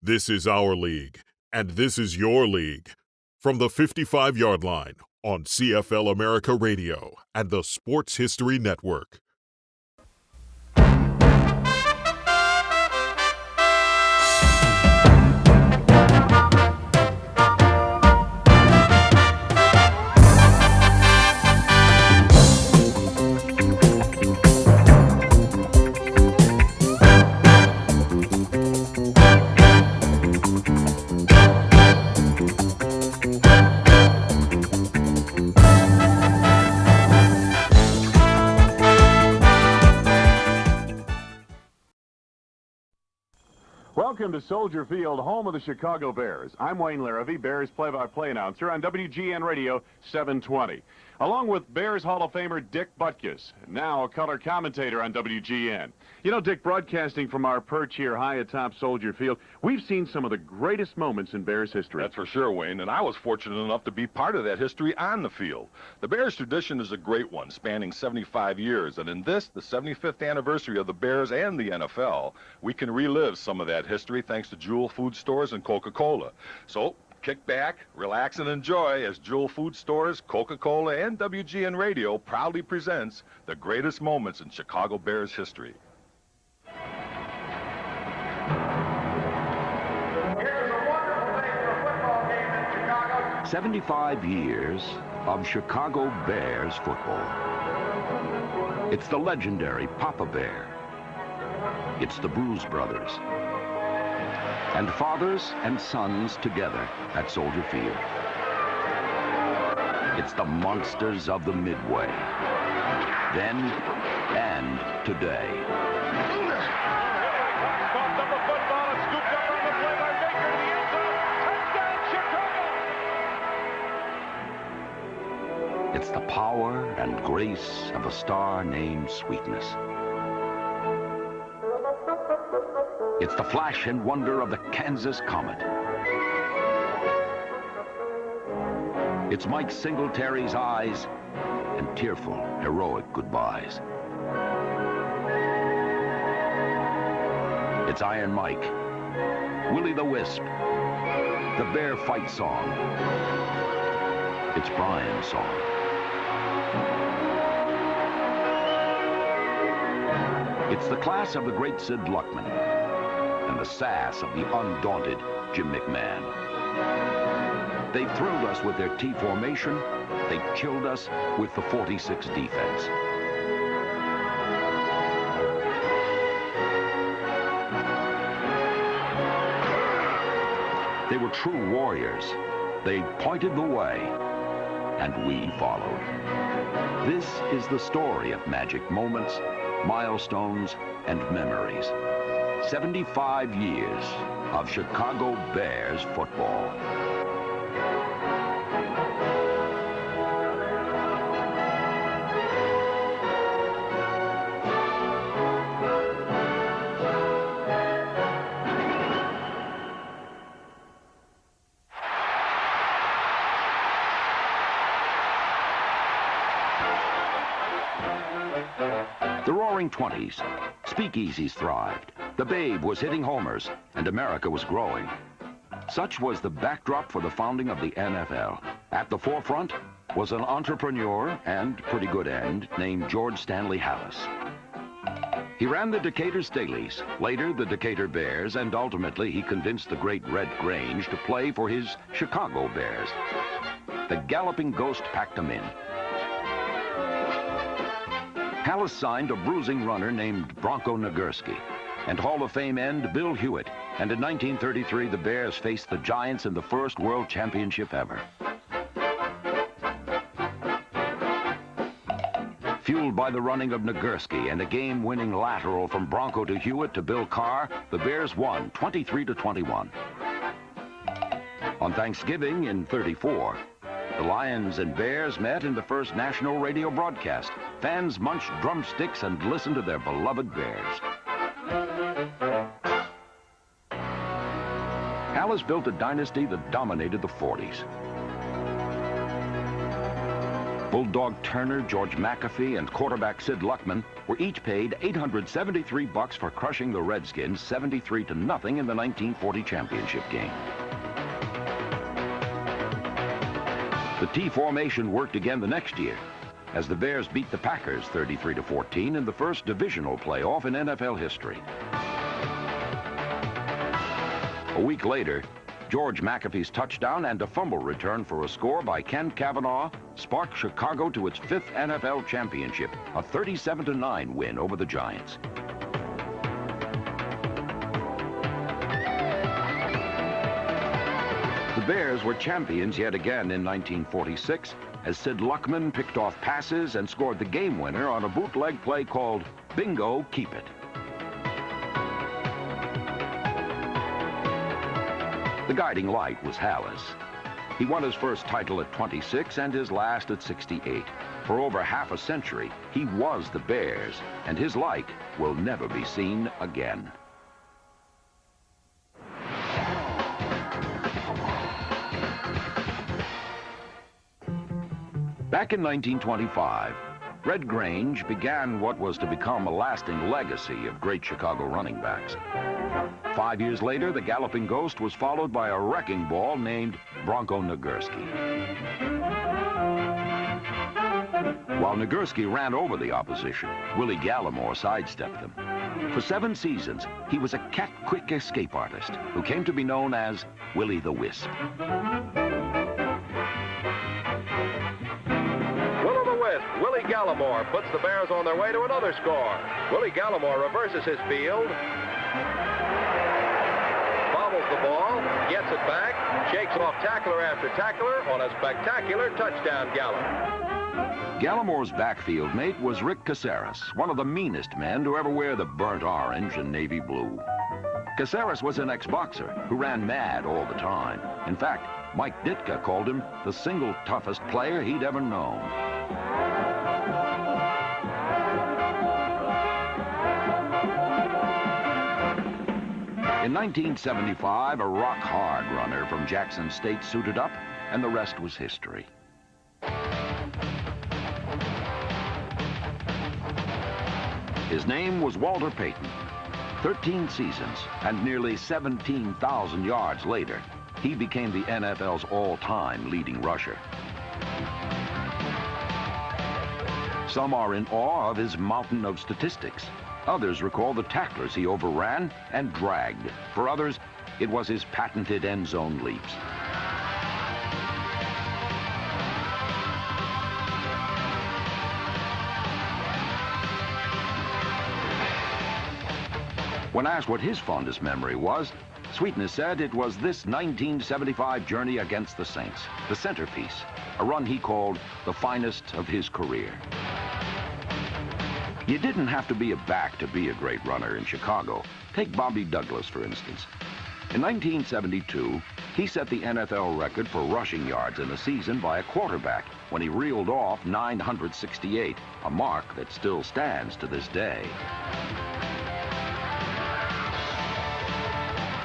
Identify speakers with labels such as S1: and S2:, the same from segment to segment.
S1: This is our league, and this is your league. From the 55-yard line on CFL America Radio and the Sports History Network.
S2: Welcome to Soldier Field, home of the Chicago Bears. I'm Wayne Larrivee, Bears play-by-play announcer on WGN Radio 720. Along with Bears Hall of Famer Dick Butkus, now a color commentator on WGN. You know, Dick, broadcasting from our perch here high atop Soldier Field, we've seen some of the greatest moments in Bears history.
S3: That's for sure, Wayne, and I was fortunate enough to be part of that history on the field. The Bears tradition is a great one, spanning 75 years, and in this, the 75th anniversary of the Bears and the NFL, we can relive some of that history thanks to Jewel Food Stores and Coca-Cola. So, kick back, relax, and enjoy as Jewel Food Stores, Coca-Cola, and WGN Radio proudly presents the greatest moments in Chicago Bears history.
S4: 75 years of Chicago Bears football. It's the legendary Papa Bear. It's the Bruise Brothers. And fathers and sons together at Soldier Field. It's the monsters of the Midway. Then and today.
S5: Bumped up a football and scooped up on the play by Baker in the end zone. Touchdown, Chicago!
S4: It's the power and grace of a star named Sweetness. It's the flash and wonder of the Kansas Comet. It's Mike Singletary's eyes and tearful, heroic goodbyes. It's Iron Mike, Willie the Wisp, the Bear Fight Song. It's Brian's song. It's the class of the great Sid Luckman and the sass of the undaunted Jim McMahon. They thrilled us with their T formation. They chilled us with the 46 defense. They were true warriors. They pointed the way, and we followed. This is the story of magic moments, milestones, and memories. 75 years of Chicago Bears football. The Roaring 20s, speakeasies thrived. The Babe was hitting homers, and America was growing. Such was the backdrop for the founding of the NFL. At the forefront was an entrepreneur and pretty good end named George Stanley Hallis. He ran the Decatur's Dailies, later the Decatur Bears, and ultimately he convinced the great Red Grange to play for his Chicago Bears. The Galloping Ghost packed him in. Hallis signed a bruising runner named Bronco Nagurski and Hall of Fame end Bill Hewitt, and in 1933 the Bears faced the Giants in the first World Championship ever. Fueled by the running of Nagurski and a game-winning lateral from Bronco to Hewitt to Bill Carr, the Bears won 23-21. On Thanksgiving in '34, the Lions and Bears met in the first national radio broadcast. Fans munched drumsticks and listened to their beloved Bears. Hallis built a dynasty that dominated the '40s. Bulldog Turner, George McAfee, and quarterback Sid Luckman were each paid $873 for crushing the Redskins 73-0 in the 1940 championship game. The T formation worked again the next year as the Bears beat the Packers 33-14 in the first divisional playoff in NFL history. A week later, George McAfee's touchdown and a fumble return for a score by Ken Cavanaugh sparked Chicago to its 5th NFL championship, a 37-9 win over the Giants. The Bears were champions yet again in 1946 as Sid Luckman picked off passes and scored the game winner on a bootleg play called Bingo Keep It. The guiding light was Halas. He won his first title at 26 and his last at 68. For over half a century, he was the Bears, and his like will never be seen again. Back in 1925, Red Grange began what was to become a lasting legacy of great Chicago running backs. 5 years later, the Galloping Ghost was followed by a wrecking ball named Bronco Nagurski. While Nagurski ran over the opposition, Willie Gallimore sidestepped them. For 7 seasons, he was a cat-quick escape artist who came to be known as Willie the Wisp.
S6: Willie Gallimore puts the Bears on their way to another score. Willie Gallimore reverses his field, bobbles the ball, gets it back, shakes off tackler after tackler on a spectacular touchdown gallop.
S4: Gallimore's backfield mate was Rick Caceres, one of the meanest men to ever wear the burnt orange and navy blue. Caceres was an ex-boxer who ran mad all the time. In fact, Mike Ditka called him the single toughest player he'd ever known. In 1975, a rock-hard runner from Jackson State suited up, and the rest was history. His name was Walter Payton. 13 seasons and nearly 17,000 yards later, he became the NFL's all-time leading rusher. Some are in awe of his mountain of statistics. Others recall the tacklers he overran and dragged. For others, it was his patented end zone leaps. When asked what his fondest memory was, Sweetness said it was this 1975 journey against the Saints, the centerpiece, a run he called the finest of his career. You didn't have to be a back to be a great runner in Chicago. Take Bobby Douglas, for instance. In 1972, he set the NFL record for rushing yards in a season by a quarterback when he reeled off 968, a mark that still stands to this day.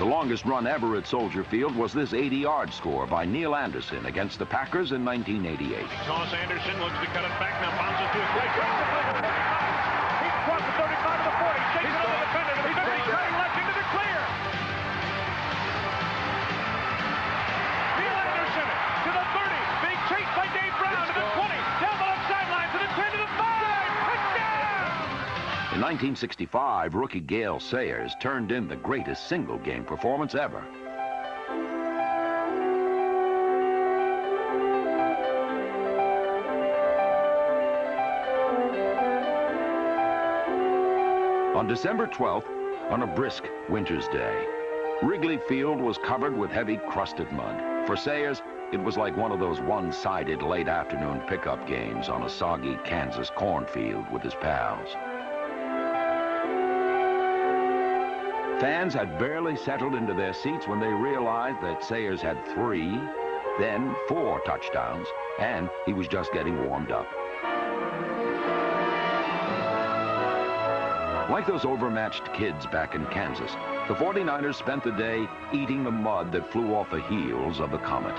S4: The longest run ever at Soldier Field was this 80-yard score by Neil Anderson against the Packers in 1988.
S5: Toss Anderson looks to cut it back, now bounces to his right. He's crossed the 35 to the 40, shakes it on the defender, the defender, he's turning left into the clear. Neil Anderson to the 30, being chased by Dave Brown to the 20, down the left sideline to the 10 to the 5, touchdown!
S4: In 1965, rookie Gale Sayers turned in the greatest single-game performance ever. On December 12th, on a brisk winter's day, Wrigley Field was covered with heavy crusted mud. For Sayers, it was like one of those one-sided late afternoon pickup games on a soggy Kansas cornfield with his pals. Fans had barely settled into their seats when they realized that Sayers had 3, then 4 touchdowns, and he was just getting warmed up. Like those overmatched kids back in Kansas, the 49ers spent the day eating the mud that flew off the heels of the Comet.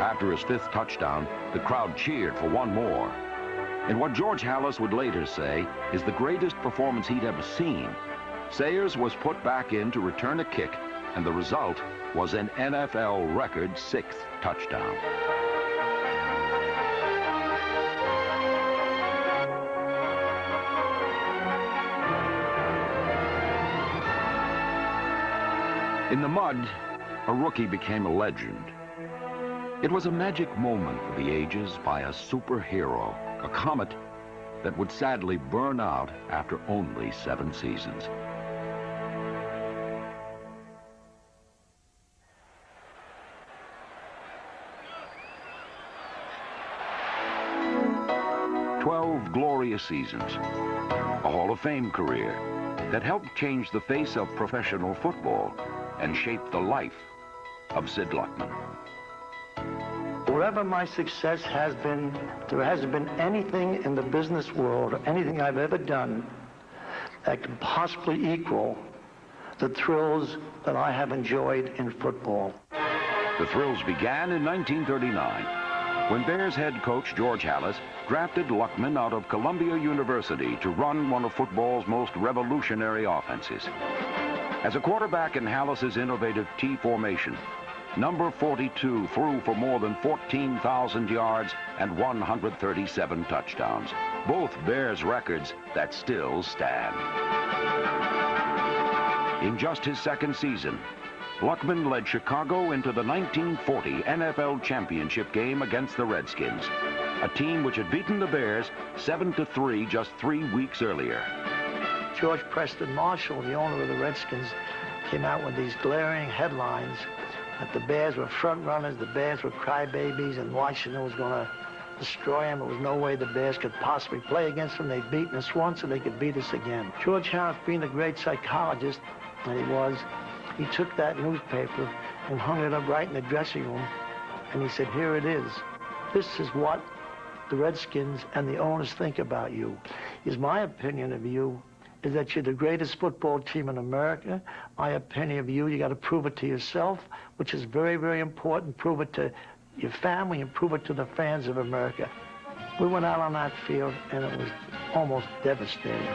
S4: After his 5th touchdown, the crowd cheered for one more. In what George Halas would later say is the greatest performance he'd ever seen, Sayers was put back in to return a kick, and the result was an NFL record 6th touchdown. In the mud, a rookie became a legend. It was a magic moment for the ages by a superhero, a comet that would sadly burn out after only 7 seasons. Glorious seasons, a Hall of Fame career that helped change the face of professional football and shape the life of Sid Luckman.
S7: Wherever my success has been, there hasn't been anything in the business world or anything I've ever done that can possibly equal the thrills that I have enjoyed in football.
S4: The thrills began in 1939. When Bears head coach George Halas drafted Luckman out of Columbia University to run one of football's most revolutionary offenses. As a quarterback in Halas's innovative T formation, number 42 threw for more than 14,000 yards and 137 touchdowns, both Bears records that still stand. In just his 2nd season, Luckman led Chicago into the 1940 NFL championship game against the Redskins, a team which had beaten the Bears 7-3 just 3 weeks earlier.
S7: George Preston Marshall, the owner of the Redskins, came out with these glaring headlines that the Bears were front runners, the Bears were crybabies, and Washington was going to destroy them. There was no way the Bears could possibly play against them. They'd beaten us once and they could beat us again. George Halas, being the great psychologist that he was, he took that newspaper and hung it up right in the dressing room, and he said, here it is. This is what the Redskins and the owners think about you. Is my opinion of you is that you're the greatest football team in America. My opinion of you got to prove it to yourself, which is very, very important. Prove it to your family and prove it to the fans of America. We went out on that field, and it was almost devastating.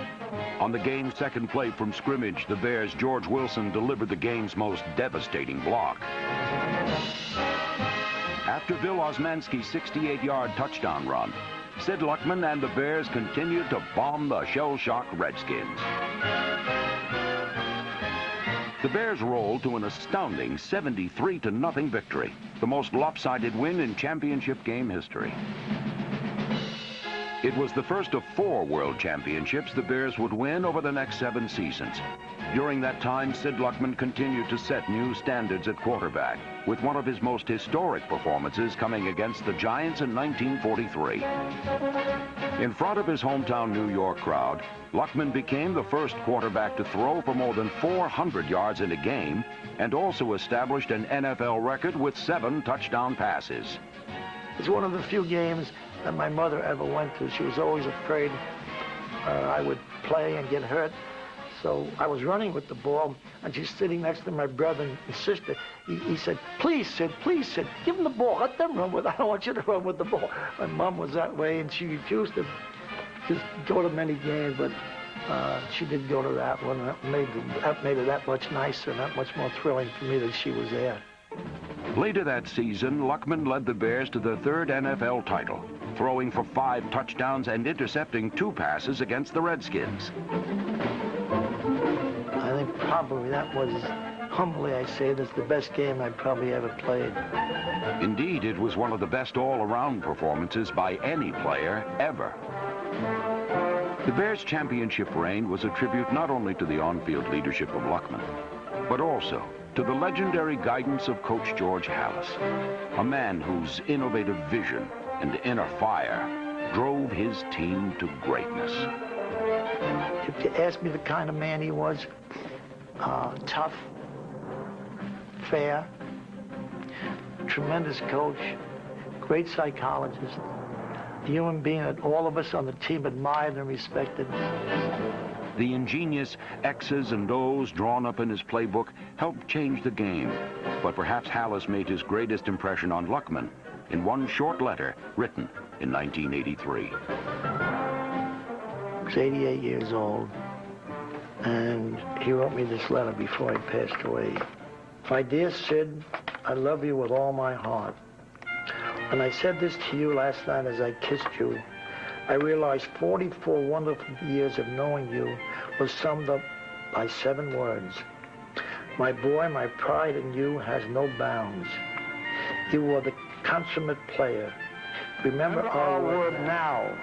S4: On the game's 2nd play from scrimmage, the Bears' George Wilson delivered the game's most devastating block. After Bill Osmanski's 68-yard touchdown run, Sid Luckman and the Bears continued to bomb the shell-shocked Redskins. The Bears rolled to an astounding 73-0 victory, the most lopsided win in championship game history. It was the first of 4 world championships the Bears would win over the next 7 seasons. During that time, Sid Luckman continued to set new standards at quarterback, with one of his most historic performances coming against the Giants in 1943. In front of his hometown New York crowd, Luckman became the first quarterback to throw for more than 400 yards in a game, and also established an NFL record with 7 touchdown passes.
S7: It's one of the few games that my mother ever went to. She was always afraid I would play and get hurt. So I was running with the ball, and she's sitting next to my brother and sister. He said, please, Sid, give them the ball. Let them run with it. I don't want you to run with the ball. My mom was that way, and she refused to just go to many games, but she did go to that one. That made it that much nicer and that much more thrilling for me that she was there.
S4: Later that season, Luckman led the Bears to their 3rd NFL title, throwing for 5 touchdowns and intercepting 2 passes against the Redskins.
S7: I think probably that was, humbly I say, that's the best game I probably ever played.
S4: Indeed, it was one of the best all-around performances by any player ever. The Bears' championship reign was a tribute not only to the on-field leadership of Luckman, but also to the legendary guidance of Coach George Halas, a man whose innovative vision and inner fire drove his team to greatness.
S7: If you ask me the kind of man he was, tough, fair, tremendous coach, great psychologist, a human being that all of us on the team admired and respected.
S4: The ingenious X's and O's drawn up in his playbook helped change the game, but perhaps Halas made his greatest impression on Luckman in one short letter written in 1983.
S7: I was 88 years old, and he wrote me this letter before he passed away. My dear Sid, I love you with all my heart. When I said this to you last night as I kissed you, I realized 44 wonderful years of knowing you was summed up by 7 words. My boy, my pride in you has no bounds. You were the consummate player. Remember our word now.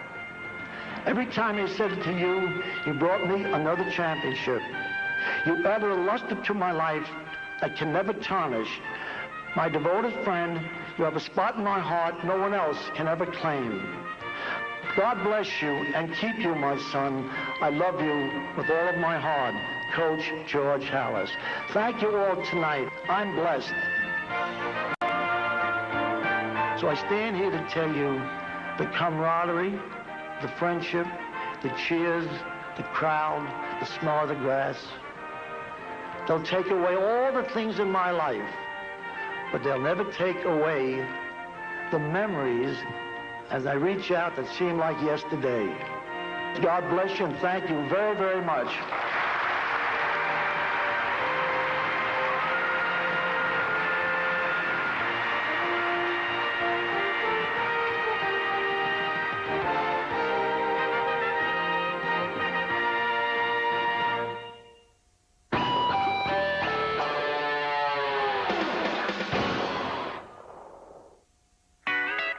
S7: Every time I said it to you, you brought me another championship. You added a luster to my life that can never tarnish. My devoted friend, you have a spot in my heart no one else can ever claim. God bless you and keep you, my son. I love you with all of my heart. Coach George Halas. Thank you all tonight. I'm blessed. So I stand here to tell you the camaraderie, the friendship, the cheers, the crowd, the smell of the grass. They'll take away all the things in my life, but they'll never take away the memories as I reach out that seem like yesterday. God bless you and thank you very, very much.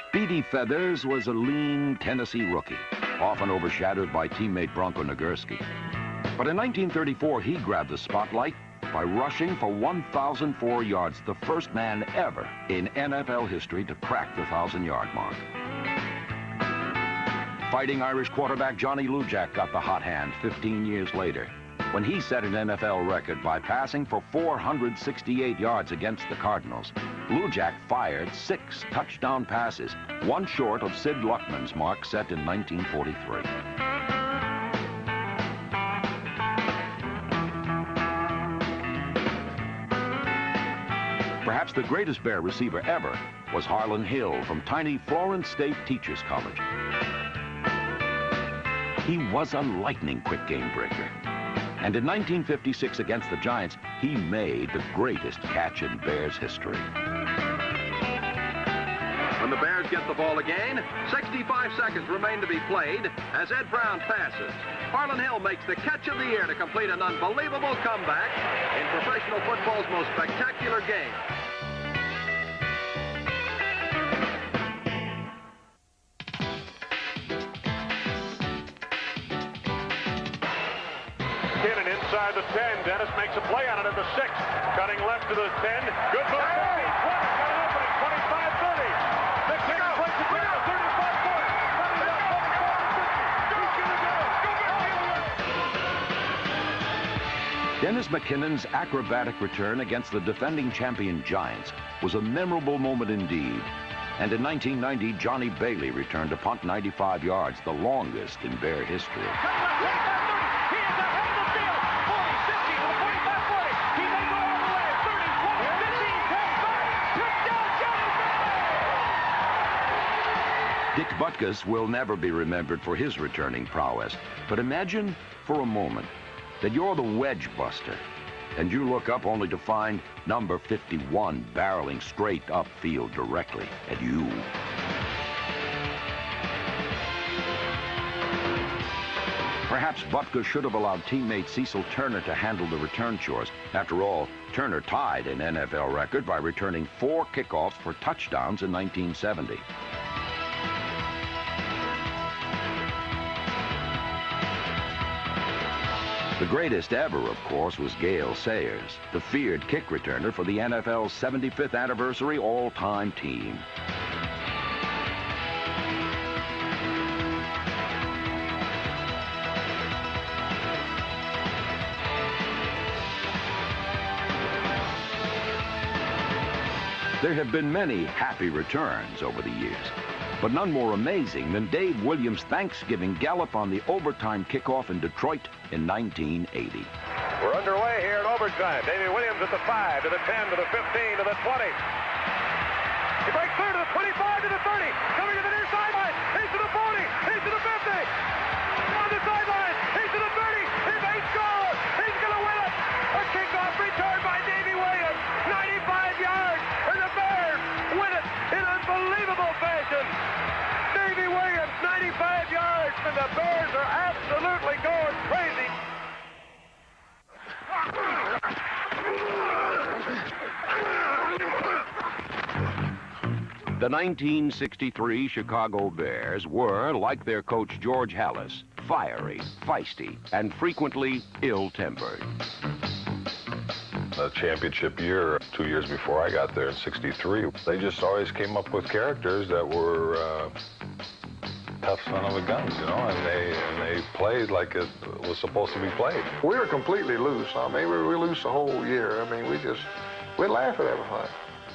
S4: Speedy Feathers was a lean Tennessee rookie, often overshadowed by teammate Bronco Nagurski. But in 1934, he grabbed the spotlight by rushing for 1,004 yards, the first man ever in NFL history to crack the 1,000-yard mark. Fighting Irish quarterback Johnny Lujack got the hot hand 15 years later, when he set an NFL record by passing for 468 yards against the Cardinals. Lujack fired 6 touchdown passes, one short of Sid Luckman's mark set in 1943. Perhaps the greatest Bear receiver ever was Harlan Hill from tiny Florence State Teachers College. He was a lightning quick game breaker. And in 1956 against the Giants, he made the greatest catch in Bears history.
S6: When the Bears get the ball again, 65 seconds remain to be played as Ed Brown passes. Harlan Hill makes the catch of the year to complete an unbelievable comeback in professional football's most spectacular game.
S5: Kinnon inside the 10. Dennis makes a play on it at the 6. Cutting left to the 10. Good move. 15, 20. Got an opening. 25, 30. The Kinnon breaks it down. 35, 40. 35, 40.
S4: Dennis McKinnon's acrobatic return against the defending champion Giants was a memorable moment indeed. And in 1990, Johnny Bailey returned to punt 95 yards, the longest in Bear history. Dick Butkus will never be remembered for his returning prowess. But imagine for a moment that you're the wedge buster, and you look up only to find number 51 barreling straight upfield directly at you. Perhaps Butkus should have allowed teammate Cecil Turner to handle the return chores. After all, Turner tied an NFL record by returning 4 kickoffs for touchdowns in 1970. The greatest ever, of course, was Gale Sayers, the feared kick returner for the NFL's 75th anniversary all-time team. There have been many happy returns over the years, but none more amazing than Dave Williams' Thanksgiving gallop on the overtime kickoff in Detroit in 1980.
S5: We're underway here in overtime. Davey Williams at the 5, to the 10, to the 15, to the 20. He breaks through to the 25, to the 30. Coming to the near sideline. He's to the 40. He's to the 50. On the sideline. He's to the 30. He makes goal. He's going to win it. A kickoff return by Davy Williams. 95 yards. And the Bears win it in unbelievable fashion. Davy Williams, 95 yards. And the Bears are absolutely going crazy.
S4: The 1963 Chicago Bears were, like their coach George Halas, fiery, feisty, and frequently ill-tempered.
S3: The championship year, 2 years before I got there in '63, they just always came up with characters that were tough son of a guns, you know, and they played like it was supposed to be played.
S8: We were completely loose. I mean, we were loose the whole year. I mean, we'd laugh at everything.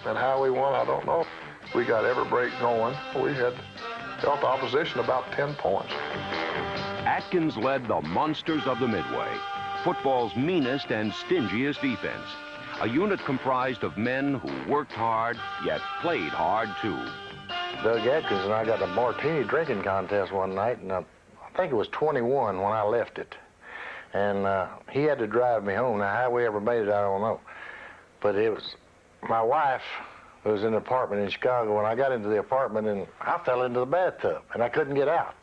S8: And how we won, I don't know. We got every break going. We had dealt the opposition about 10 points.
S4: Atkins led the Monsters of the Midway, football's meanest and stingiest defense. A unit comprised of men who worked hard, yet played hard, too.
S9: Doug Atkins and I got a martini drinking contest one night, and I think it was 21 when I left it. And he had to drive me home. Now, how we ever made it, I don't know. But it was my wife who was in the apartment in Chicago, and I got into the apartment, and I fell into the bathtub, and I couldn't get out.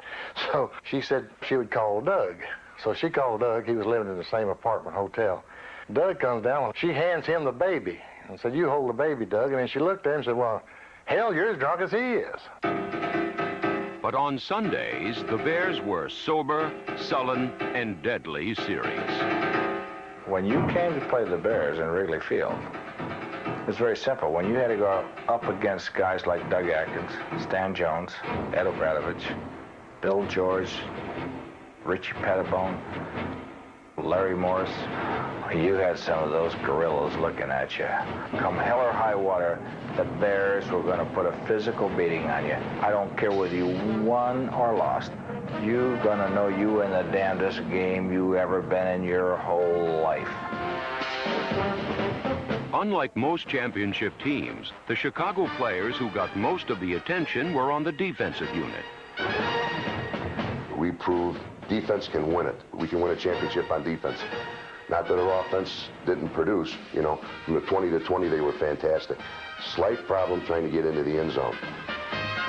S9: So she said she would call Doug. So she called Doug. He was living in the same apartment hotel. Doug comes down, and she hands him the baby and said, "You hold the baby, Doug." And then she looked at him and said, "Well, hell, you're as drunk as he is."
S4: But on Sundays, the Bears were sober, sullen, and deadly serious.
S9: When you came to play the Bears in Wrigley Field, it's very simple. When you had to go up against guys like Doug Atkins, Stan Jones, Ed O'Bradovich, Bill George, Richie Pettibone, Larry Morris, you had some of those gorillas looking at you. Come hell or high water, the Bears were going to put a physical beating on you. I don't care whether you won or lost. You're going to know you in the damnedest game you ever been in your whole life.
S4: Unlike most championship teams, the Chicago players who got most of the attention were on the defensive unit.
S10: We proved defense can win it. We can win a championship on defense. Not that our offense didn't produce, you know, from the 20 to 20, they were fantastic. Slight problem trying to get into the end zone.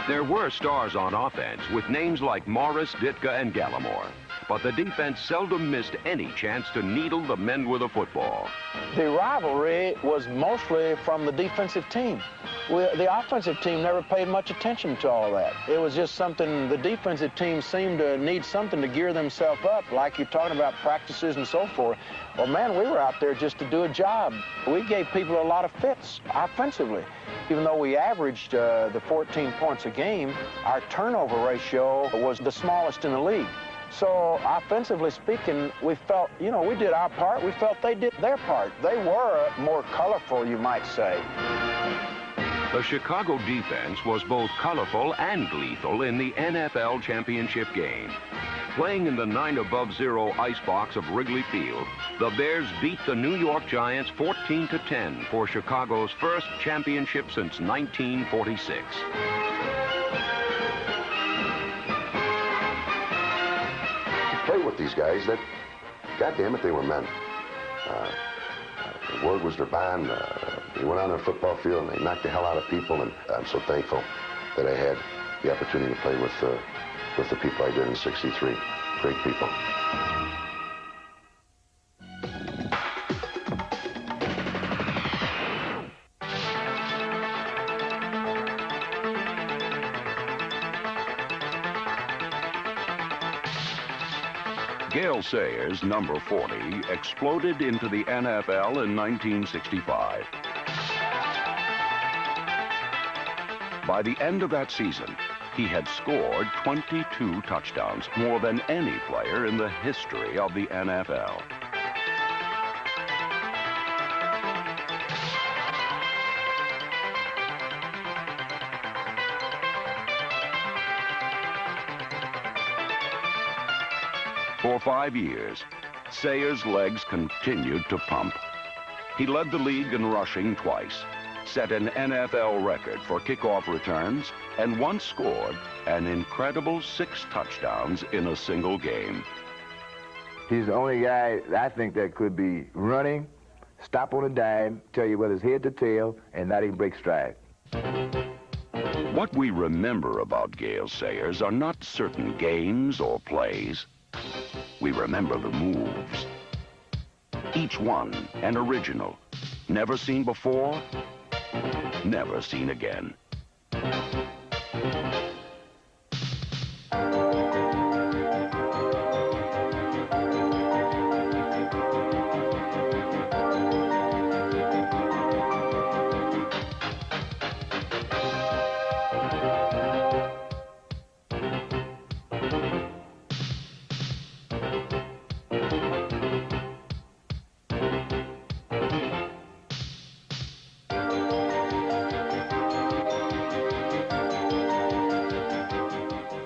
S4: There were stars on offense with names like Morris, Ditka, and Gallimore. But the defense seldom missed any chance to needle the men with a football.
S11: The rivalry was mostly from the defensive team. The offensive team never paid much attention to all that. It was just something, the defensive team seemed to need something to gear themselves up, like you're talking about practices and so forth. Well, man, we were out there just to do a job. We gave people a lot of fits offensively. Even though we averaged the 14 points a game, our turnover ratio was the smallest in the league. So, offensively speaking, we felt, you know, we did our part. We felt they did their part. They were more colorful, you might say.
S4: The Chicago defense was both colorful and lethal in the NFL championship game. Playing in the 9 above 0 icebox of Wrigley Field, the Bears beat the New York Giants 14-10 for Chicago's first championship since 1946.
S10: Play with these guys that, goddamn it, they were men. The word was their bond. They went on their football field and they knocked the hell out of people, and I'm so thankful that I had the opportunity to play with the people I did in '63. Great people.
S4: Gale Sayers, number 40, exploded into the NFL in 1965. By the end of that season, he had scored 22 touchdowns, more than any player in the history of the NFL. For 5 years, Sayers' legs continued to pump. He led the league in rushing twice, set an NFL record for kickoff returns and once scored an incredible 6 touchdowns in a single game.
S12: He's the only guy I think that could be running, stop on a dime, tell you whether it's head to tail, and not even break stride.
S4: What we remember about Gale Sayers are not certain games or plays. We remember the moves. Each one an original. Never seen before, never seen again.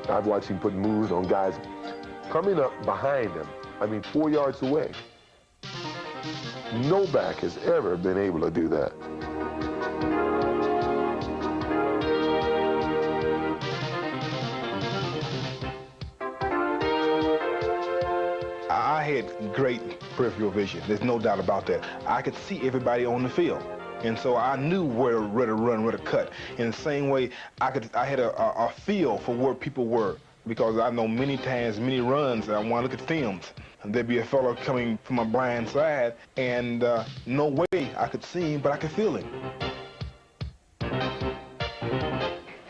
S13: I've watched him put moves on guys coming up behind him, 4 yards away. No back has ever been able to do that.
S14: I had great peripheral vision. There's no doubt about that. I could see everybody on the field. And so I knew where to run, where to cut. In the same way, I had a feel for where people were, because I know many times, many runs, I want to look at films. And there'd be a fellow coming from a blind side, and no way I could see him, but I could feel him.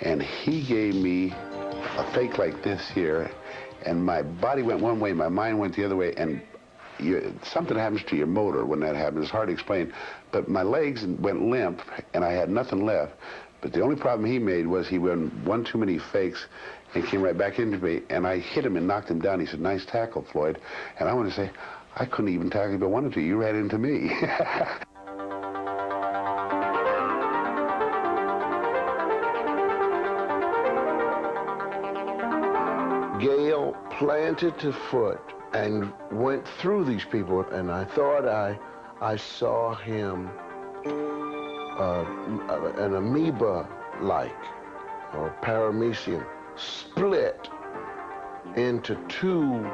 S10: And he gave me a fake like this here, and my body went one way, my mind went the other way, and something happens to your motor when that happens. It's hard to explain. But my legs went limp, and I had nothing left. But the only problem he made was he went one too many fakes and came right back into me, and I hit him and knocked him down. He said, "Nice tackle, Floyd." And I want to say, I couldn't even tackle if I wanted to. You ran into me.
S15: Gale planted the foot and went through these people, and I thought I saw him an amoeba-like, or paramecium, split into two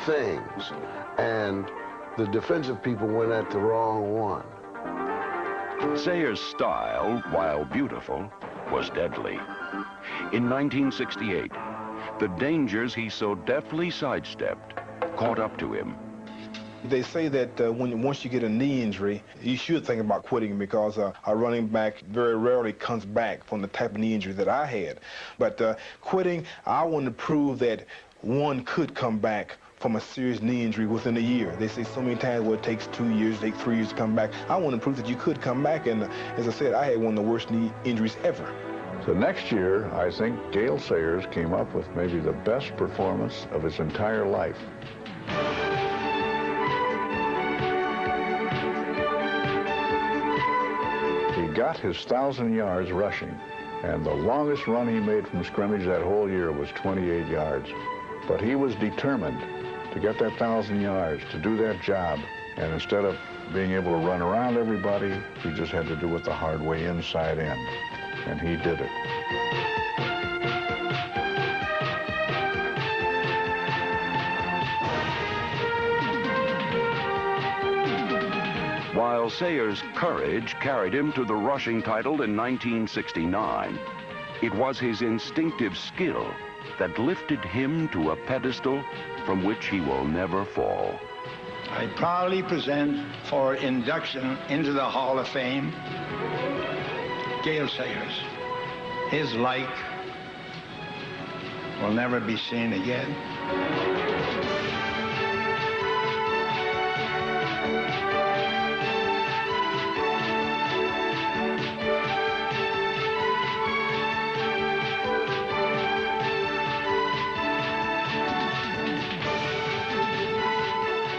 S15: things, and the defensive people went at the wrong one.
S4: Sayers' style, while beautiful, was deadly. In 1968, the dangers he so deftly sidestepped caught up to him.
S14: They say that once you get a knee injury, you should think about quitting, because a running back very rarely comes back from the type of knee injury that I had. But quitting, I wanted to prove that one could come back from a serious knee injury within a year. They say so many times, well, it takes 2 years, it takes 3 years to come back. I want to prove that you could come back, and as I said, I had one of the worst knee injuries ever.
S16: So next year, I think Gale Sayers came up with maybe the best performance of his entire life. He got his 1,000 yards rushing, and the longest run he made from scrimmage that whole year was 28 yards. But he was determined to get that 1,000 yards, to do that job, and instead of being able to run around everybody, he just had to do it the hard way, inside in, and he did it.
S4: While Sayers' courage carried him to the rushing title in 1969, it was his instinctive skill that lifted him to a pedestal from which he will never fall.
S17: I proudly present for induction into the Hall of Fame, Gale Sayers. His like will never be seen again.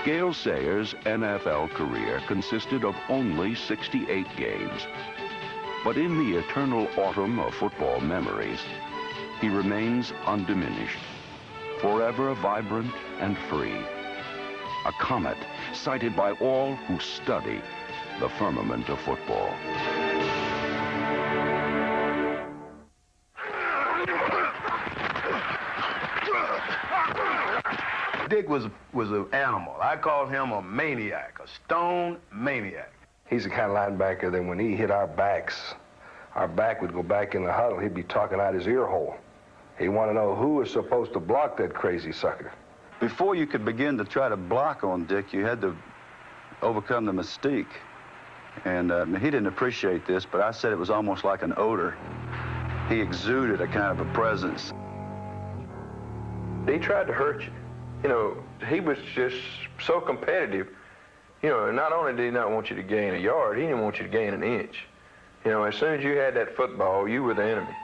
S4: Gale Sayers' NFL career consisted of only 68 games. But in the eternal autumn of football memories, he remains undiminished, forever vibrant and free. A comet sighted by all who study the firmament of football.
S18: Dick was an animal. I called him a maniac, a stone maniac.
S9: He's the kind of linebacker that when he hit our back would go back in the huddle. He'd be talking out his ear hole. He'd want to know who was supposed to block that crazy sucker.
S19: Before you could begin to try to block on Dick, you had to overcome the mystique. And he didn't appreciate this, but I said it was almost like an odor. He exuded a kind of a presence.
S18: He tried to hurt you. You know, he was just so competitive. You know, and not only did he not want you to gain a yard, he didn't want you to gain an inch. You know, as soon as you had that football, you were the enemy.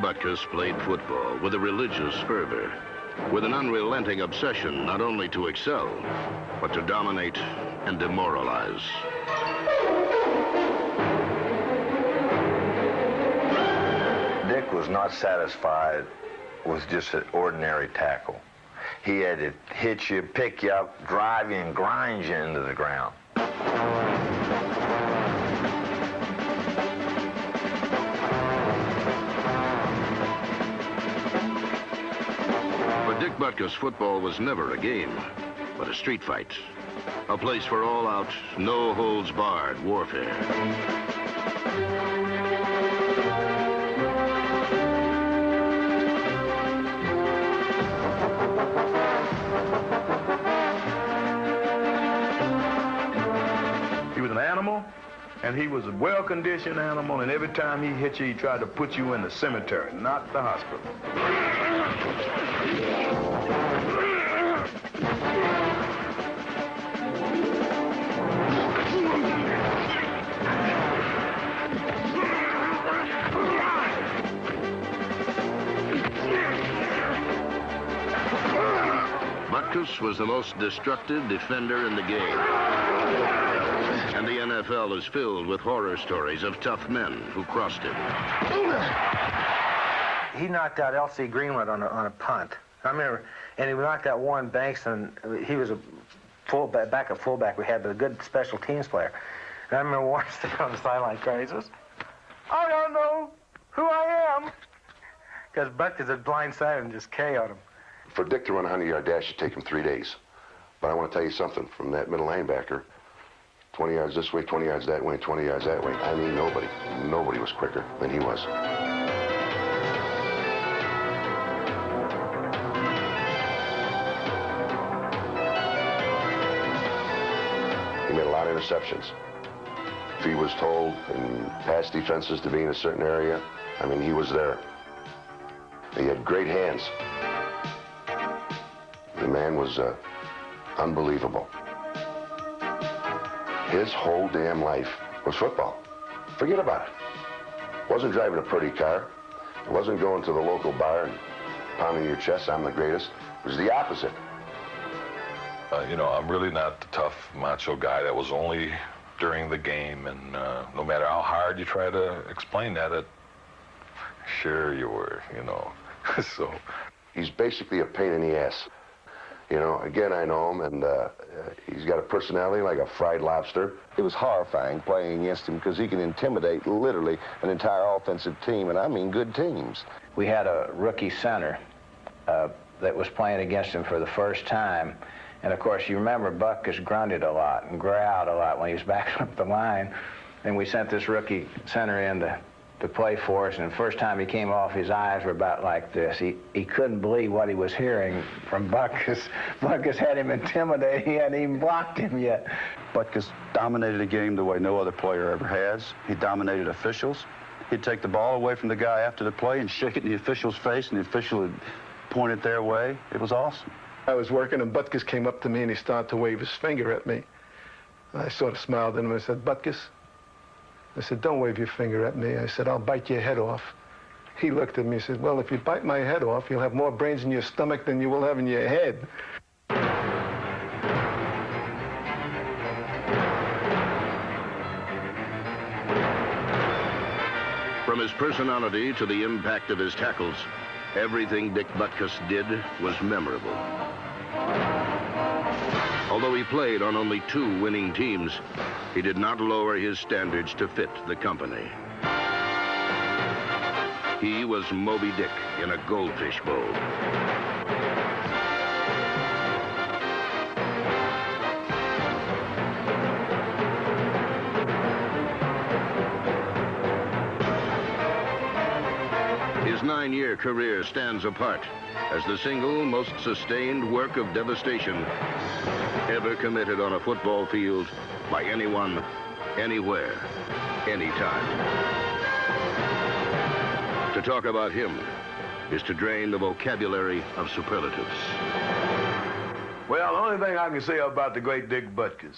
S20: Butkus played football with a religious fervor, with an unrelenting obsession not only to excel, but to dominate and demoralize.
S9: Dick was not satisfied with just an ordinary tackle. He had to hit you, pick you up, drive you, and grind you into the ground.
S20: Dick Butkus football was never a game, but a street fight. A place for all-out, no-holds-barred warfare.
S18: He was an animal, and he was a well-conditioned animal, and every time he hit you, he tried to put you in the cemetery, not the hospital.
S20: Butkus was the most destructive defender in the game. And the NFL is filled with horror stories of tough men who crossed him.
S11: He knocked out L.C. Greenwood on a punt. I remember, and he knocked out Warren Banks, and he was a backup fullback we had, but a good special teams player. And I remember Warren standing on the sideline crying. He says, "I don't know who I am," because Butkus had blindsided and just KO'd him.
S10: For Dick to run a 100-yard dash, it'd take him 3 days. But I want to tell you something. From that middle linebacker, 20 yards this way, 20 yards that way, 20 yards that way. I mean, nobody was quicker than he was. He made a lot of interceptions. If he was told in pass defenses to be in a certain area, I mean, he was there. He had great hands. The man was unbelievable. His whole damn life was football. Forget about it. Wasn't driving a pretty car. It wasn't going to the local bar and pounding your chest, I'm the greatest. It was the opposite.
S3: You know, I'm really not the tough, macho guy that was only during the game, and no matter how hard you try to explain that, sure you were, you know. So
S10: he's basically a pain in the ass. You know, again, I know him, and he's got a personality like a fried lobster.
S21: It was horrifying playing against him because he can intimidate literally an entire offensive team, and I mean good teams.
S11: We had a rookie center that was playing against him for the first time. And, of course, you remember Butkus grunted a lot and growled a lot when he was backing up the line. And we sent this rookie center in to play for us. And the first time he came off, his eyes were about like this. He couldn't believe what he was hearing from Butkus. Butkus had him intimidated. He hadn't even blocked him yet.
S19: Butkus dominated a game the way no other player ever has. He dominated officials. He'd take the ball away from the guy after the play and shake it in the official's face, and the official would point it their way. It was awesome.
S8: I was working, and Butkus came up to me, and he started to wave his finger at me. And I sort of smiled at him and I said, "Butkus," I said, "don't wave your finger at me." I said, "I'll bite your head off."
S1: He looked at me and said, well, if you bite my head off, you'll have more brains in your stomach than you will have in your head.
S20: From his personality to the impact of his tackles, everything Dick Butkus did was memorable. Although he played on only 2 winning teams, he did not lower his standards to fit the company. He was Moby Dick in a goldfish bowl. His 9-year career stands apart as the single most sustained work of devastation ever committed on a football field by anyone, anywhere, anytime. To talk about him is to drain the vocabulary of superlatives.
S22: Well, the only thing I can say about the great Dick Butkus,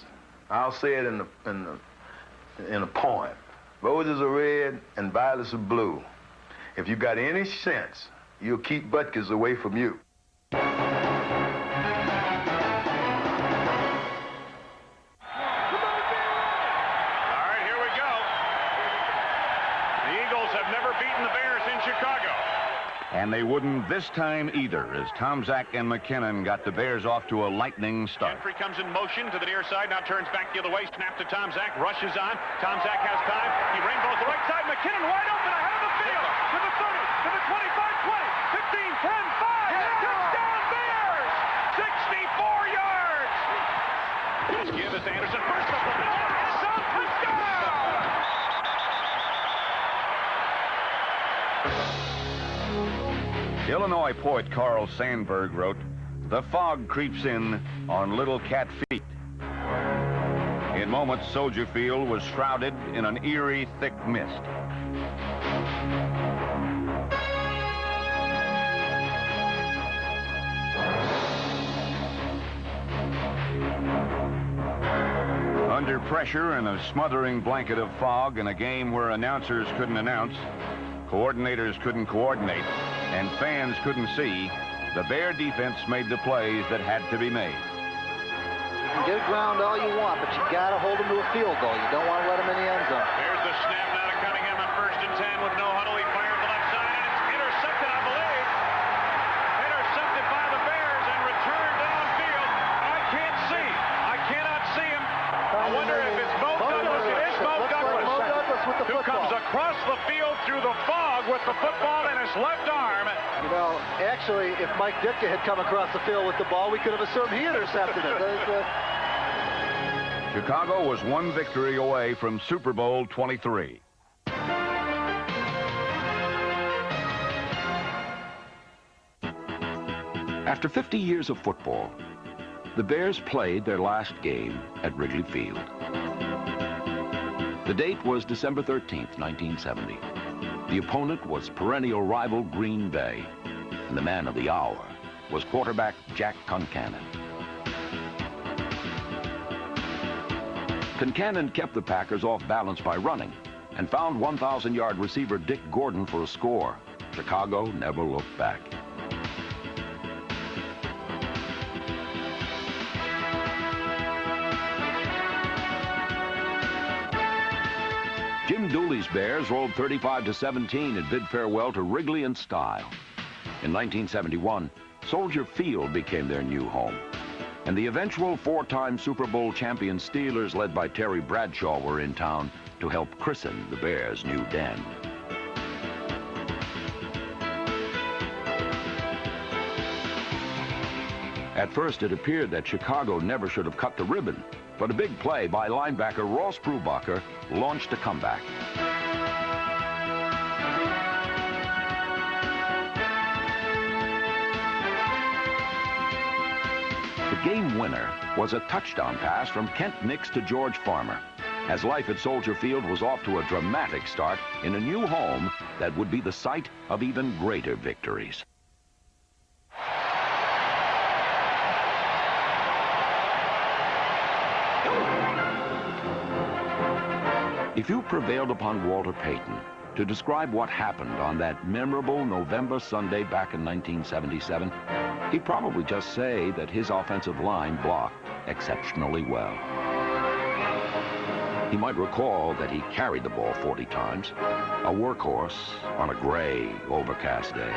S22: I'll say it in a poem. Roses are red and violets are blue. If you got any sense, you'll keep Butkus away from you.
S23: And they wouldn't this time either, as Tomczak and McKinnon got the Bears off to a lightning start.
S2: Gentry comes in motion to the near side, now turns back the other way, snap to Tomczak, rushes on. Tomczak has time, he rainbows the right side, McKinnon wide open ahead of the field, to the 30, to the 25, 20, 15, 10, 5, touchdown Bears! 64 yards! Give us Anderson, first up the middle, touchdown!
S23: Illinois poet Carl Sandburg wrote, "The fog creeps in on little cat feet." In moments, Soldier Field was shrouded in an eerie, thick mist. Under pressure and a smothering blanket of fog in a game where announcers couldn't announce, coordinators couldn't coordinate, and fans couldn't see, the Bear defense made the plays that had to be made.
S24: You can get ground all you want, but you got to hold them to a field goal. You don't want to let them in the end zone.
S2: There's the snap now to Cunningham on 1st and 10 with no huddle. He fires the left side, and it's intercepted, I believe. Intercepted by the Bears and returned downfield. I can't see. I cannot see him. I wonder if it's Mo Douglas. It is Mo Douglas.
S24: Mo Douglas with the football.
S2: Who comes across the field through the fog with the football in his left arm.
S24: You know, actually, if Mike Ditka had come across the field with the ball, we could have assumed he intercepted it.
S23: Chicago was one victory away from Super Bowl 23. After 50 years of football, the Bears played their last game at Wrigley Field. The date was December 13th, 1970. The opponent was perennial rival Green Bay, and the man of the hour was quarterback Jack Concannon. Concannon kept the Packers off balance by running and found 1,000-yard receiver Dick Gordon for a score. Chicago never looked back. Jim Dooley's Bears rolled 35-17 and bid farewell to Wrigley in style. In 1971, Soldier Field became their new home, and the eventual 4-time Super Bowl champion Steelers, led by Terry Bradshaw, were in town to help christen the Bears' new den. At first, it appeared that Chicago never should have cut the ribbon, but a big play by linebacker Ross Brubacher launched a comeback. The game winner was a touchdown pass from Kent Nix to George Farmer, as life at Soldier Field was off to a dramatic start in a new home that would be the site of even greater victories. If you prevailed upon Walter Payton To describe what happened on that memorable November Sunday back in 1977, he'd probably just say that his offensive line blocked exceptionally well. He might recall that he carried the ball 40 times, a workhorse on a gray, overcast day.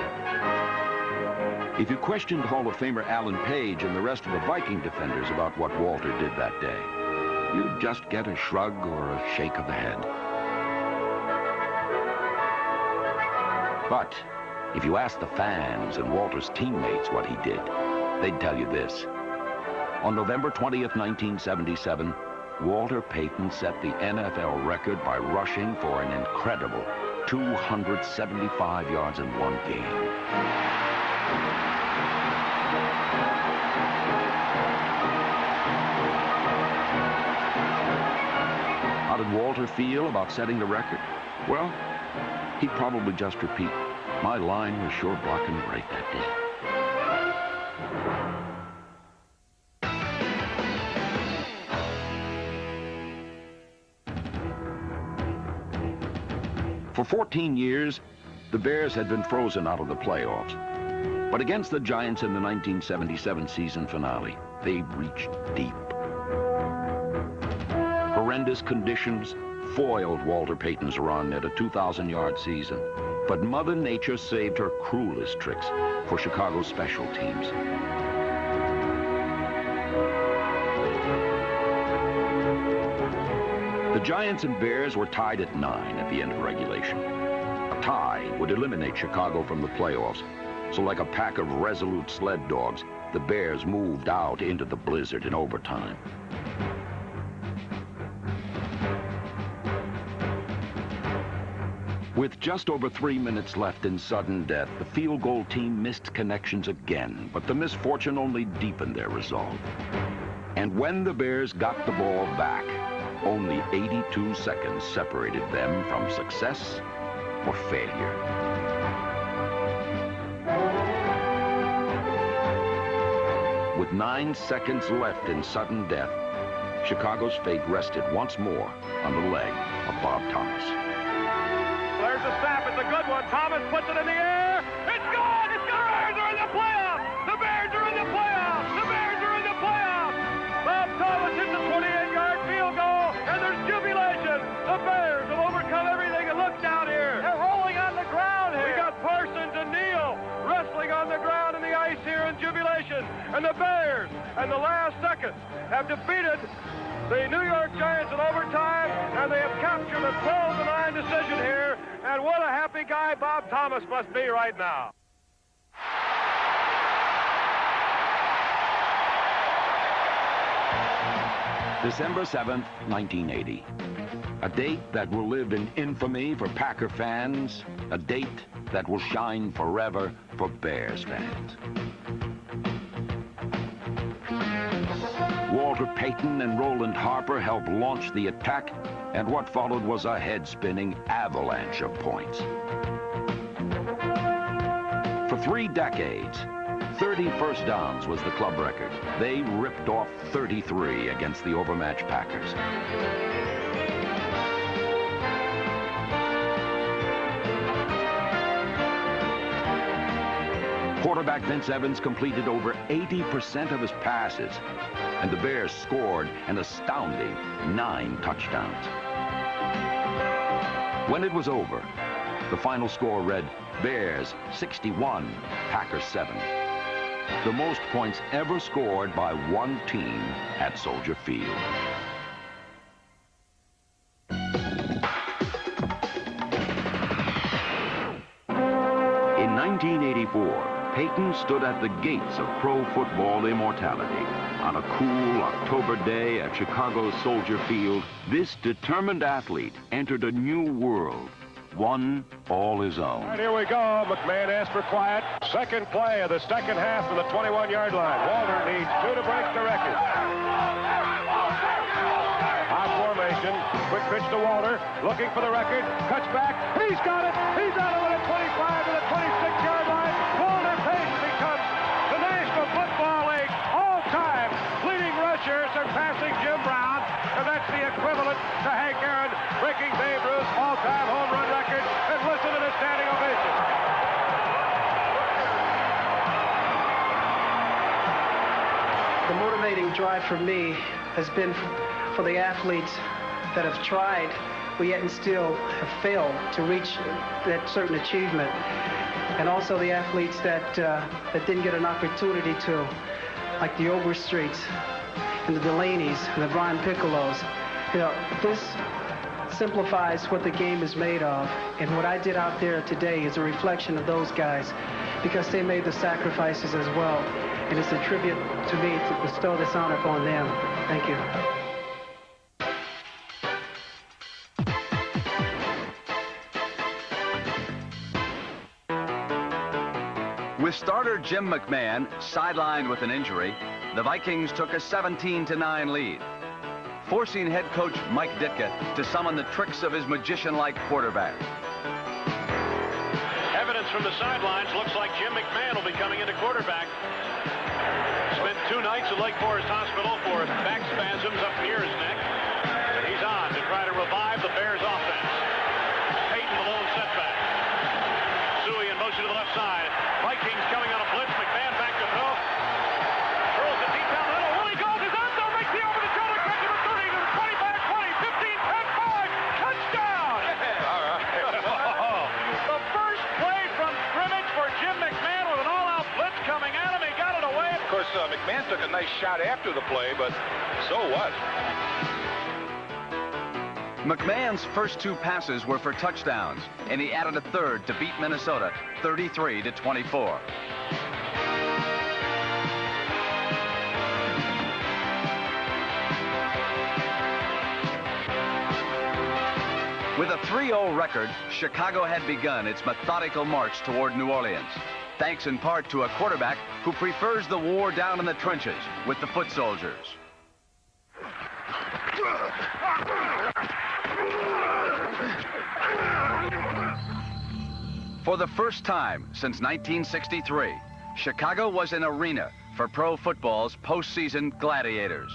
S23: If you questioned Hall of Famer Alan Page and the rest of the Viking defenders about what Walter did that day, you'd just get a shrug or a shake of the head. But if you asked the fans and Walter's teammates what he did, they'd tell you this. On November 20th, 1977, Walter Payton set the NFL record by rushing for an incredible 275 yards in one game. How did Walter feel about setting the record? Well, he'd probably just repeat, "My line was sure blocking great that day." For 14 years, the Bears had been frozen out of the playoffs. But against the Giants in the 1977 season finale, they reached deep. Horrendous conditions foiled Walter Payton's run at a 2,000-yard season. But Mother Nature saved her cruelest tricks for Chicago's special teams. The Giants and Bears were tied at 9 at the end of regulation. A tie would eliminate Chicago from the playoffs. So like a pack of resolute sled dogs, the Bears moved out into the blizzard in overtime. With just over 3 minutes left in sudden death, the field goal team missed connections again, but the misfortune only deepened their resolve. And when the Bears got the ball back, only 82 seconds separated them from success or failure. With 9 seconds left in sudden death, Chicago's fate rested once more on the leg of Bob Thomas.
S5: There's a snap. It's a good one. Thomas puts it in the air. It's good. It's good. The Bears are in the playoffs. The Bears are in the playoffs. The Bears are in the playoffs. Bob Thomas hits a 28-yard field goal, and there's jubilation. The Bears have overcome everything. And look down here. They're rolling on the ground here. We got Parsons and Neal wrestling on the ground in the ice here in jubilation. And the Bears, in the last seconds, have defeated the New York Giants in overtime, and they have captured a 12-9 decision here. And what a happy guy Bob Thomas must be right now.
S23: December 7th, 1980. A date that will live in infamy for Packer fans, a date that will shine forever for Bears fans. Walter Payton and Roland Harper helped launch the attack, and what followed was a head-spinning avalanche of points. For 3 decades, 30 first downs was the club record. They ripped off 33 against the overmatched Packers. Quarterback Vince Evans completed over 80% of his passes, and the Bears scored an astounding 9 touchdowns. When it was over, the final score read, Bears 61, Packers 7. The most points ever scored by one team at Soldier Field. In 1984, Payton stood at the gates of pro football immortality. On a cool October day at Chicago's Soldier Field, this determined athlete entered a new world, one all his own.
S5: All right, here we go. McMahon asked for quiet. Second play of the second half from the 21-yard line. Walter needs 2 to break the record. High formation. Quick pitch to Walter. Looking for the record. Cuts back. He's got it. He's out of it at 25 to the 26-yard line. Walter Payton becomes the National Football League all-time leading rusher, surpassing Jim Brown. And that's the equivalent to Hank Aaron breaking Babe Ruth's all-time home run record.
S6: drive for me has been for the athletes that have tried, but yet and still have failed to reach that certain achievement. And also the athletes that didn't get an opportunity to, like the Overstreets and the Delaney's and the Brian Piccolos. You know, this simplifies what the game is made of. And what I did out there today is a reflection of those guys, because they made the sacrifices as well. And it's a tribute to me to bestow this honor upon them. Thank you.
S7: With starter Jim McMahon sidelined with an injury, the Vikings took a 17-9 lead, forcing head coach Mike Ditka to summon the tricks of his magician-like quarterback.
S5: Evidence from the sidelines looks like Jim McMahon will be coming into quarterback. Spent 2 nights at Lake Forest Hospital for back spasms up near his neck. He's on to try to revive the Bears offense. Peyton the lone setback. Suey in motion to the left side. Vikings coming on a blitz. McMahon back to throw. Throws it deep down the middle. Willie goes his end zone. Makes the over the shoulder catch to the 30 to the 25, 20, 15, 10, 5. Touchdown!
S3: All right.
S5: The first play from scrimmage for Jim McMahon with an all-out blitz coming at him. He got it away.
S3: Of course, McMahon took a nice shot after the play, but so what?
S7: McMahon's first 2 passes were for touchdowns, and he added a third to beat Minnesota 33-24. With a 3-0 record, Chicago had begun its methodical march toward New Orleans, thanks in part to a quarterback who prefers the war down in the trenches with the foot soldiers. For the first time since 1963, Chicago was an arena for pro football's postseason gladiators.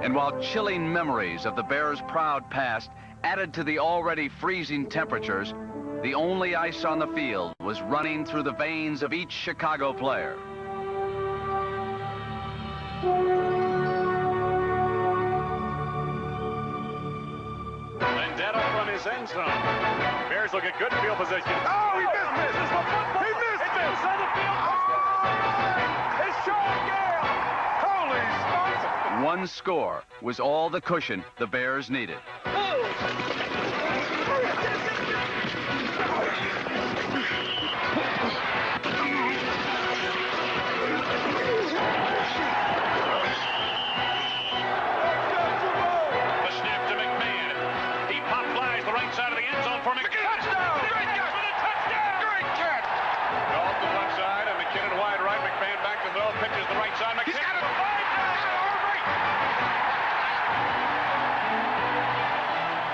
S7: And while chilling memories of the Bears' proud past added to the already freezing temperatures, the only ice on the field was running through the veins of each Chicago player.
S5: Vendetta from his end zone. Bears look at good field position. Oh, he missed. He missed. It's inside the field. It's Sean Gale. Holy smokes.
S7: One score was all the cushion the Bears needed.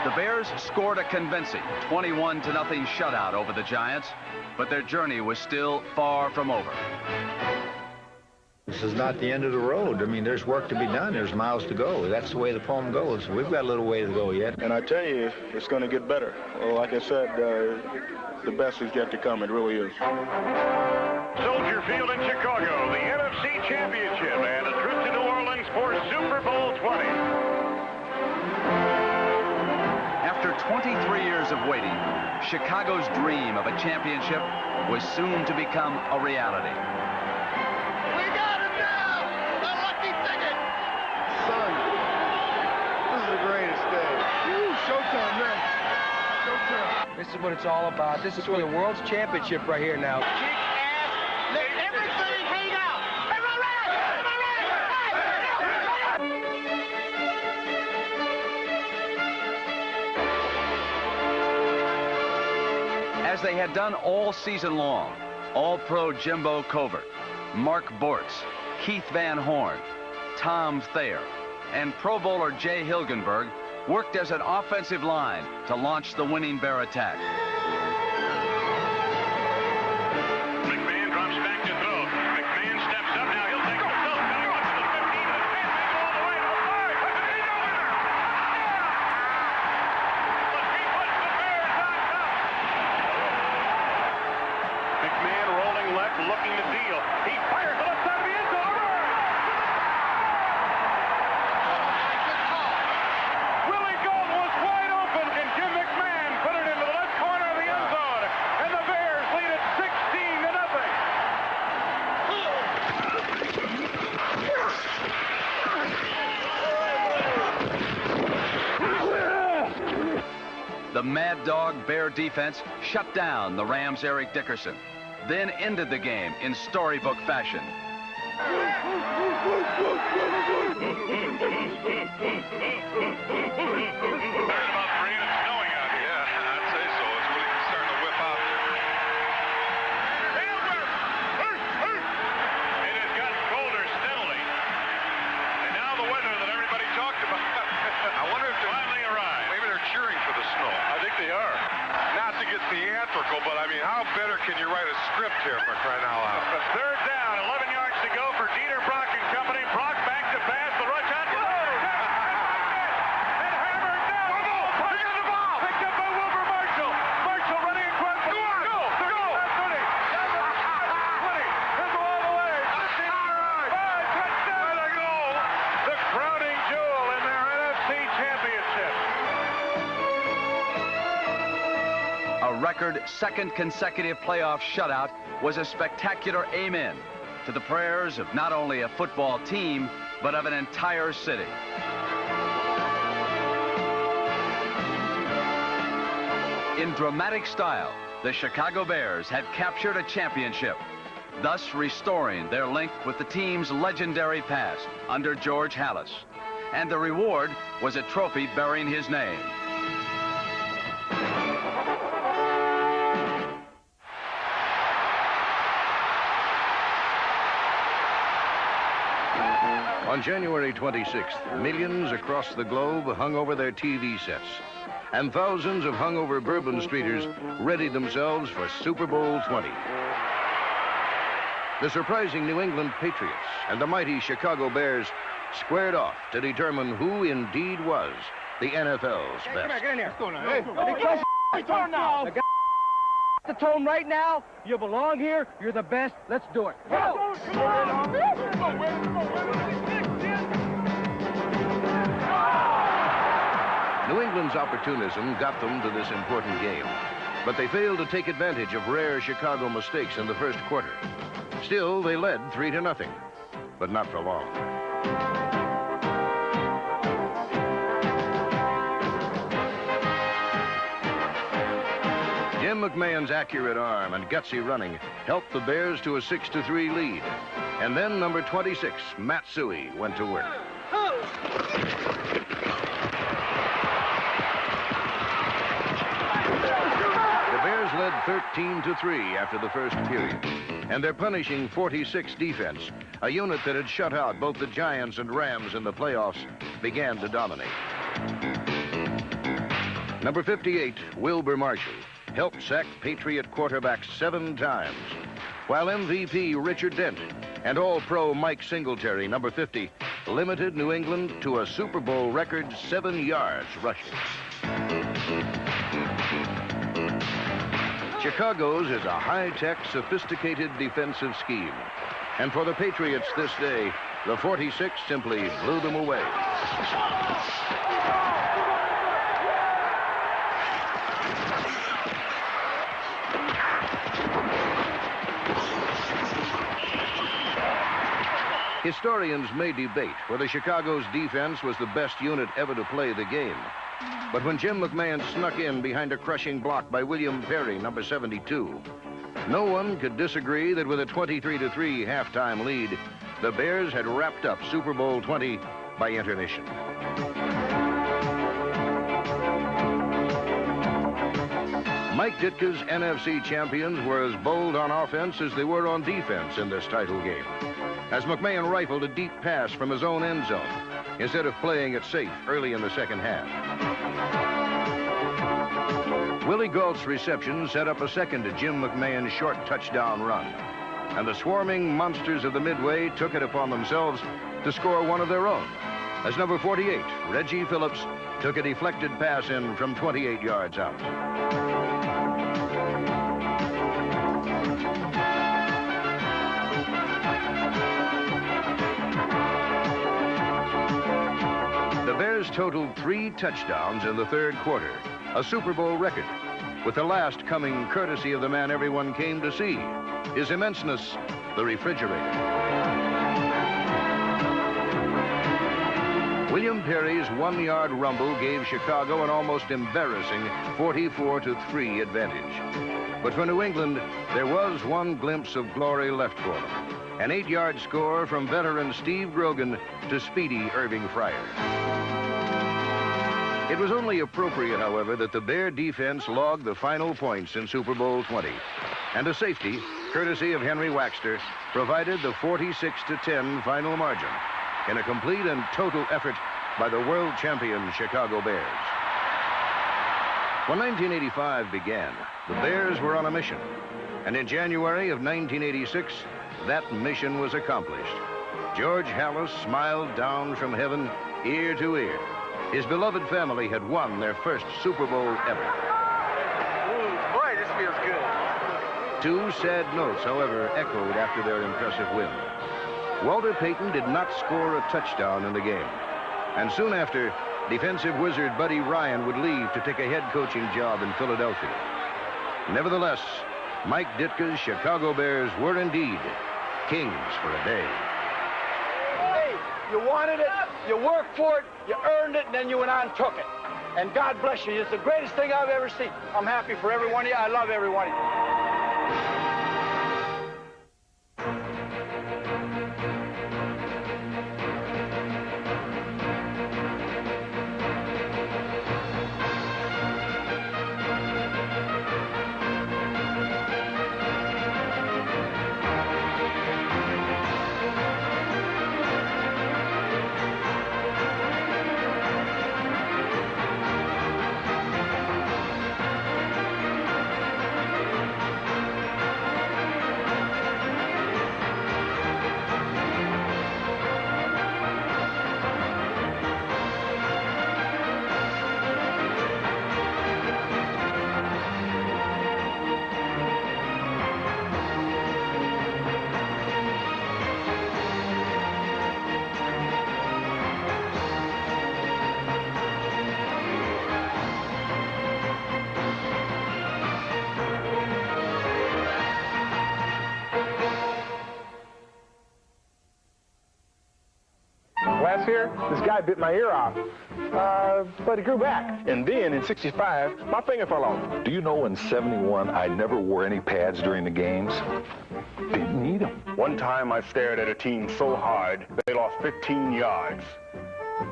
S7: The Bears scored a convincing 21-0 shutout over the Giants, but their journey was still far from over.
S9: This is not the end of the road. I mean, there's work to be done. There's miles to go. That's the way the poem goes. We've got a little way to go yet.
S14: And I tell you, it's going to get better. Well, like I said, the best is yet to come. It really is.
S5: Soldier Field in Chicago, the NFC Championship, and a trip to New Orleans for Super Bowl 20.
S7: After 23 years of waiting, Chicago's dream of a championship was soon to become a reality.
S5: We got it now! The lucky ticket!
S1: Son, this is the greatest day. Woo, showtime, man. Showtime.
S12: This is what it's all about. This is for the World's Championship right here now.
S5: Let everything hang out! Am I right? Am I right?
S7: As they had done all season long, All-Pro Jimbo Covert, Mark Bortz, Keith Van Horn, Tom Thayer, and Pro Bowler Jay Hilgenberg worked as an offensive line to launch the winning Bear attack.
S5: McMahon drops back to throw. McMahon steps up now. He'll take the throw. He wants to the 15, to the 10, may go all the way to the 5. The he puts the Bears on top. McMahon rolling left, looking to deal. He fires the left side of the
S7: The Mad Dog Bear defense shut down the Rams' Eric Dickerson, then ended the game in storybook fashion.
S13: Theatrical, but I mean, how better can you write a script here for crying out loud?
S5: The third down, 11 yards to go for Dieter Brock and company. Brock back to pass, the right hand. And hammered down. He got the ball. Picked up by Wilbur Marshall. Marshall running across the field. Go. 30, 20. This all the way. 5, touchdown. Let go. The crowning jewel in their NFC championship.
S7: A record second consecutive playoff shutout was a spectacular amen to the prayers of not only a football team, but of an entire city. In dramatic style, the Chicago Bears had captured a championship, thus restoring their link with the team's legendary past under George Halas. And the reward was a trophy bearing his name.
S20: On January 26th, millions across the globe hung over their TV sets, and thousands of hungover Bourbon Streeters readied themselves for Super Bowl 20. The surprising New England Patriots and the mighty Chicago Bears squared off to determine who indeed was the NFL's best.
S12: Come here, get in here. What's going on? Hey, tone now. The tone right now. You belong here. You're the best. Let's do it. Go.
S20: New England's opportunism got them to this important game, but they failed to take advantage of rare Chicago mistakes in the first quarter. Still, they led 3-0, but not for long. Jim McMahon's accurate arm and gutsy running helped the Bears to a 6-3 lead. And then number 26, Matt Suhey, went to work. The Bears led 13-3 after the first period. And their punishing 46 defense, a unit that had shut out both the Giants and Rams in the playoffs, began to dominate. Number 58, Wilbur Marshall, helped sack Patriot quarterbacks 7 times, while MVP Richard Dent and All-Pro Mike Singletary, number 50, limited New England to a Super Bowl record 7 yards rushing. Chicago's is a high-tech, sophisticated defensive scheme. And for the Patriots this day, the 46 simply blew them away. Historians may debate whether Chicago's defense was the best unit ever to play the game. But when Jim McMahon snuck in behind a crushing block by William Perry, number 72, no one could disagree that with a 23-3 halftime lead, the Bears had wrapped up Super Bowl 20 by intermission. Mike Ditka's NFC champions were as bold on offense as they were on defense in this title game, as McMahon rifled a deep pass from his own end zone instead of playing it safe early in the second half. Willie Gault's reception set up a second to Jim McMahon's short touchdown run, and the swarming monsters of the Midway took it upon themselves to score one of their own, as number 48, Reggie Phillips, took a deflected pass in from 28 yards out. The Bears totaled 3 touchdowns in the third quarter, a Super Bowl record, with the last coming courtesy of the man everyone came to see, His Immenseness, the refrigerator. William Perry's one-yard rumble gave Chicago an almost embarrassing 44-3 advantage. But for New England, there was one glimpse of glory left for them. An 8-yard score from veteran Steve Grogan to speedy Irving Fryer. It was only appropriate, however, that the Bear defense logged the final points in Super Bowl 20. And a safety, courtesy of Henry Waxter, provided the 46-10 final margin in a complete and total effort by the world champion Chicago Bears. When 1985 began, the Bears were on a mission. And in January of 1986, that mission was accomplished. George Halas smiled down from heaven, ear to ear. His beloved family had won their first Super Bowl ever.
S1: Ooh, boy, this feels good.
S20: Two sad notes, however, echoed after their impressive win. Walter Payton did not score a touchdown in the game. And soon after, defensive wizard Buddy Ryan would leave to take a head coaching job in Philadelphia. Nevertheless, Mike Ditka's Chicago Bears were indeed kings for a day.
S12: Hey, you wanted it, you worked for it, you earned it, and then you went out and took it. And God bless you. It's the greatest thing I've ever seen. I'm happy for every one of you. I love every one of you.
S4: Last year, this guy bit my ear off, but it grew back. And then in '65, my finger fell off.
S3: Do you know in '71 I never wore any pads during the games? Didn't need them.
S4: One time I stared at a team so hard, they lost 15 yards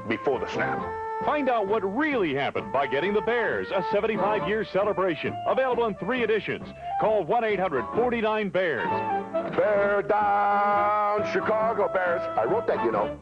S4: before the snap.
S2: Find out what really happened by getting the Bears, a 75-year celebration. Available in 3 editions. Call 1-800-49-BEARS.
S21: Bear down, Chicago Bears. I wrote that, you know.